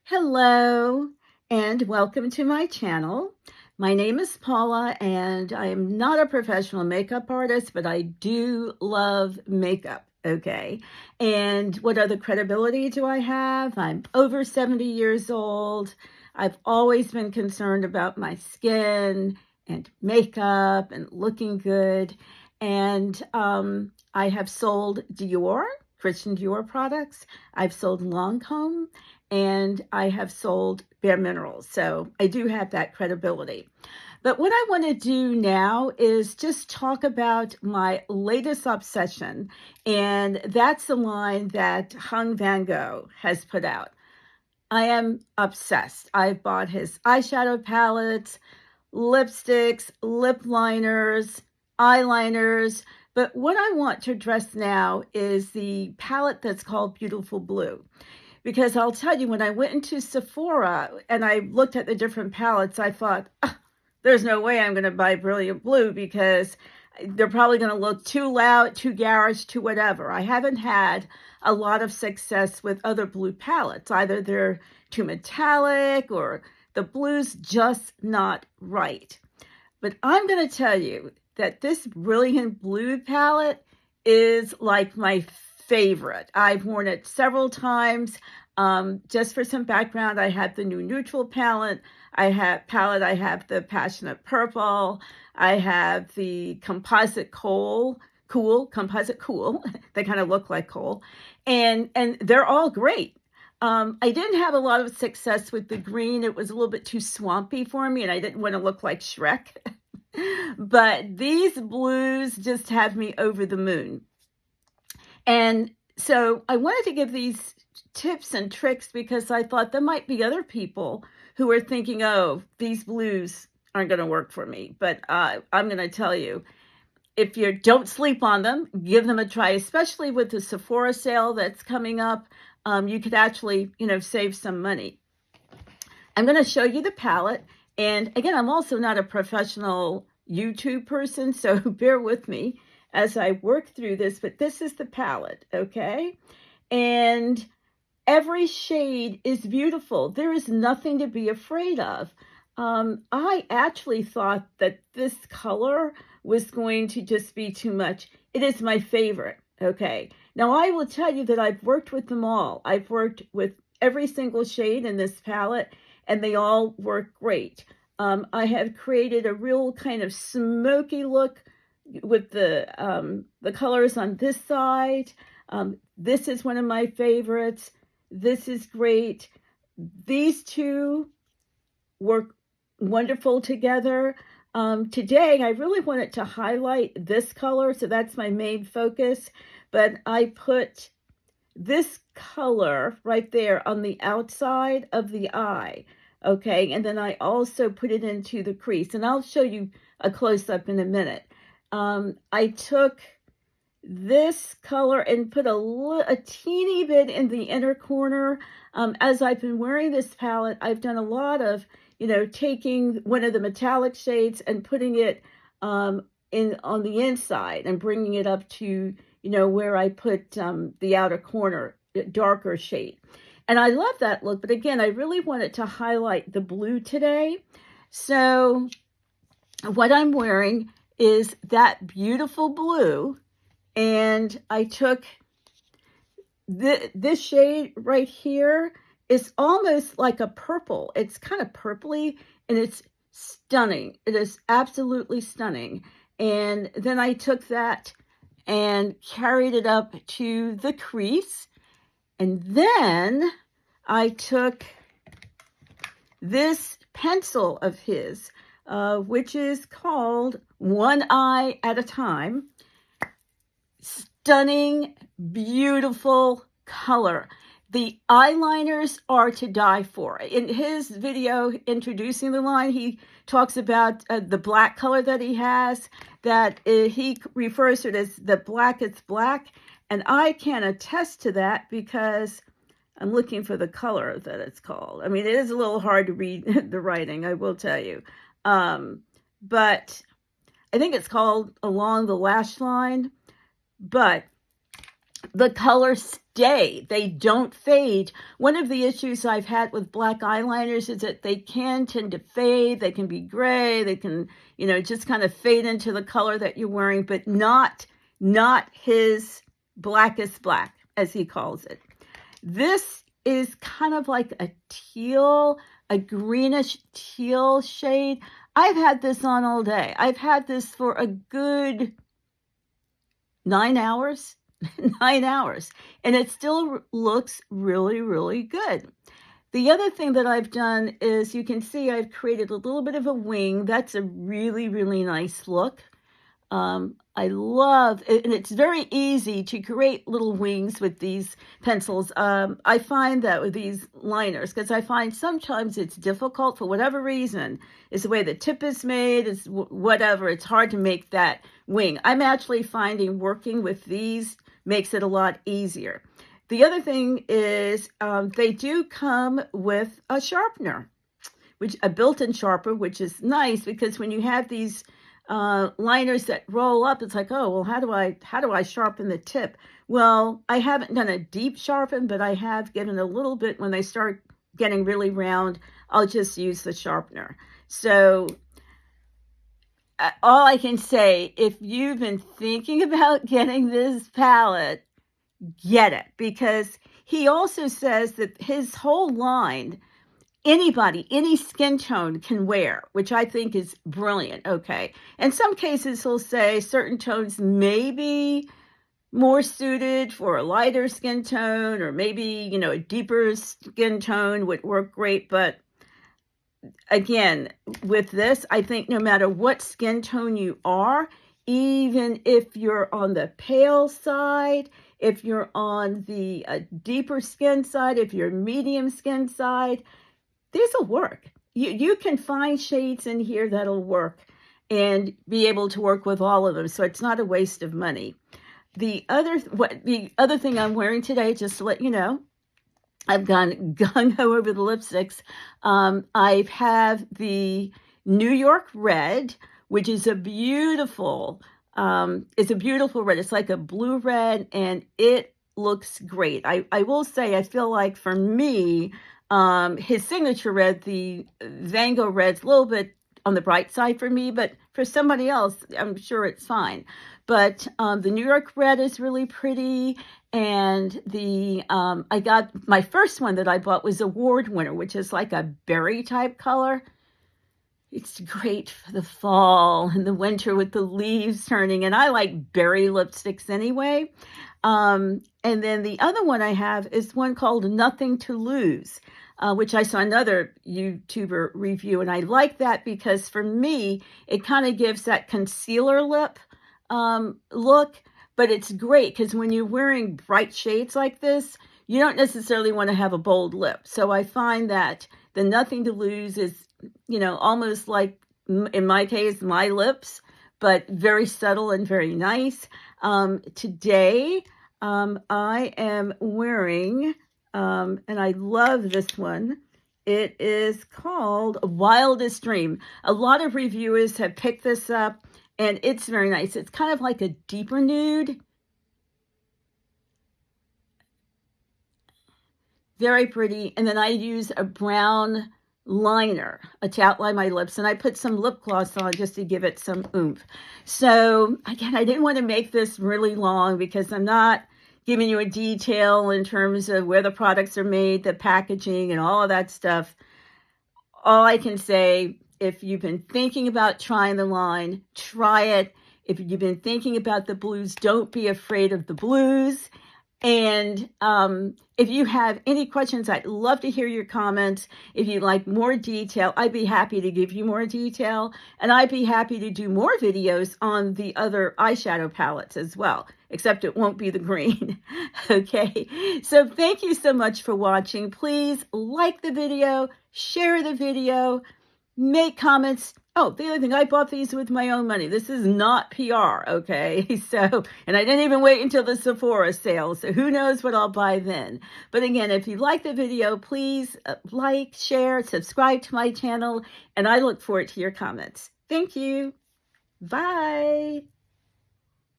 Hello and welcome to my channel. My name is Paula and I am not a professional makeup artist, but I do love makeup, okay? And what other credibility do I have? I'm over 70 years old. I've always been concerned about my skin and makeup and looking good. And I have sold Christian Dior products. I've sold Lancome, and I have sold Bare Minerals. So I do have that credibility. But what I want to do now is just talk about my latest obsession, and that's the line that Vanngo has put out. I am obsessed. I've bought his eyeshadow palettes, lipsticks, lip liners, eyeliners, but what I want to address now is the palette that's called Beautiful Blue. Because I'll tell you, when I went into Sephora and I looked at the different palettes, I thought, there's no way I'm going to buy Brilliant Blue because they're probably going to look too loud, too garish, too whatever. I haven't had a lot of success with other blue palettes. Either they're too metallic or the blue's just not right. But I'm going to tell you that this Brilliant Blue palette is like my favorite. I've worn it several times. Just for some background, I have the new neutral palette. I have the Passionate Purple. I have the Composite Cool. They kind of look like coal. And they're all great. I didn't have a lot of success with the green. It was a little bit too swampy for me, and I didn't want to look like Shrek. But these blues just have me over the moon. And so I wanted to give these tips and tricks because I thought there might be other people who are thinking, oh, these blues aren't going to work for me. But I'm going to tell you, if you don't sleep on them, give them a try, especially with the Sephora sale that's coming up. You could actually, save some money. I'm going to show you the palette. And again, I'm also not a professional YouTube person, so bear with me as I work through this, but this is the palette, okay? And every shade is beautiful. There is nothing to be afraid of. I actually thought that this color was going to just be too much. It is my favorite, okay? Now, I will tell you that I've worked with them all. I've worked with every single shade in this palette, and they all work great. I have created a real kind of smoky look with the colors on this side. This is one of my favorites. This is great. These two work wonderful together. Today, I really wanted to highlight this color, so that's my main focus. But I put this color right there on the outside of the eye, okay? And then I also put it into the crease, and I'll show you a close-up in a minute. I took this color and put a teeny bit in the inner corner. As I've been wearing this palette, I've done a lot of, taking one of the metallic shades and putting it on the inside and bringing it up to, where I put the outer corner, darker shade. And I love that look, but again, I really wanted to highlight the blue today. So what I'm wearing is that beautiful blue, and I took this shade right here. Is almost like a purple. It's kind of purpley, and it's stunning. It is absolutely stunning. And then I took that and carried it up to the crease, and then I took this pencil of his, which is called One Eye at a Time. Stunning, beautiful color. The eyeliners are to die for. In his video introducing the line, he talks about the black color that he has, that he refers to it as the blackest black. And I can attest to that because I'm looking for the color that it's called. I mean, it is a little hard to read the writing, I will tell you. But I think it's called Along the Lash Line. But the colors stay. They don't fade. One of the issues I've had with black eyeliners is that they can tend to fade. They can be gray. They can, just kind of fade into the color that you're wearing, but not his blackest black, as he calls it. This is kind of like a teal, a greenish teal shade. I've had this on all day. I've had this for a good 9 hours. 9 hours, and it still looks really, really good. The other thing that I've done is, you can see I've created a little bit of a wing. That's a really, really nice look. I love it, and it's very easy to create little wings with these pencils. I find that with these liners, because I find sometimes it's difficult for whatever reason. It's the way the tip is made, it's whatever. It's hard to make that wing. I'm actually finding working with these makes it a lot easier. The other thing is they do come with a sharpener, a built-in sharpener, which is nice, because when you have these liners that roll up, it's like, oh, well, how do I sharpen the tip? Well, I haven't done a deep sharpen, but I have given a little bit. When they start getting really round, I'll just use the sharpener. So all I can say, if you've been thinking about getting this palette, get it, because he also says that his whole line, anybody, any skin tone can wear, which I think is brilliant. Okay. In some cases, he'll say certain tones may be more suited for a lighter skin tone, or maybe, a deeper skin tone would work great. But again, with this, I think no matter what skin tone you are, even if you're on the pale side, if you're on the deeper skin side, if you're medium skin side, these will work. You can find shades in here that'll work and be able to work with all of them. So it's not a waste of money. The other thing I'm wearing today, just to let you know, I've gone gung-ho over the lipsticks. I have the New York Red, which is a beautiful, red. It's like a blue red, and it looks great. I will say, I feel like for me, his signature red, the Vanngo red's a little bit on the bright side for me, but for somebody else, I'm sure it's fine. But the New York Red is really pretty, and I got my first one that I bought was Award winner, which is like a berry type color. It's great for the fall and the winter with the leaves turning, and I like berry lipsticks anyway. And then the other one I have is one called Nothing to Lose, which I saw another YouTuber review, and I like that because for me, it kind of gives that concealer lip look, but it's great because when you're wearing bright shades like this, you don't necessarily want to have a bold lip. So I find that the Nothing to Lose is, almost like, in my case, my lips, but very subtle and very nice. Today, I am wearing, and I love this one. It is called Wildest Dream. A lot of reviewers have picked this up, and it's very nice. It's kind of like a deeper nude. Very pretty. And then I use a brown liner to outline my lips, and I put some lip gloss on just to give it some oomph. So again, I didn't want to make this really long because I'm not giving you a detail in terms of where the products are made, the packaging, and all of that stuff. All I can say, if you've been thinking about trying the line, try it. If you've been thinking about the blues, don't be afraid of the blues. And if you have any questions, I'd love to hear your comments. If you'd like more detail, I'd be happy to give you more detail. And I'd be happy to do more videos on the other eyeshadow palettes as well, except it won't be the green. Okay, so thank you so much for watching. Please like the video, share the video, make comments. Oh, the other thing, I bought these with my own money. This is not PR, okay? So, and I didn't even wait until the Sephora sale, so who knows what I'll buy then. But again, if you like the video, please like, share, subscribe to my channel, and I look forward to your comments. Thank you. Bye.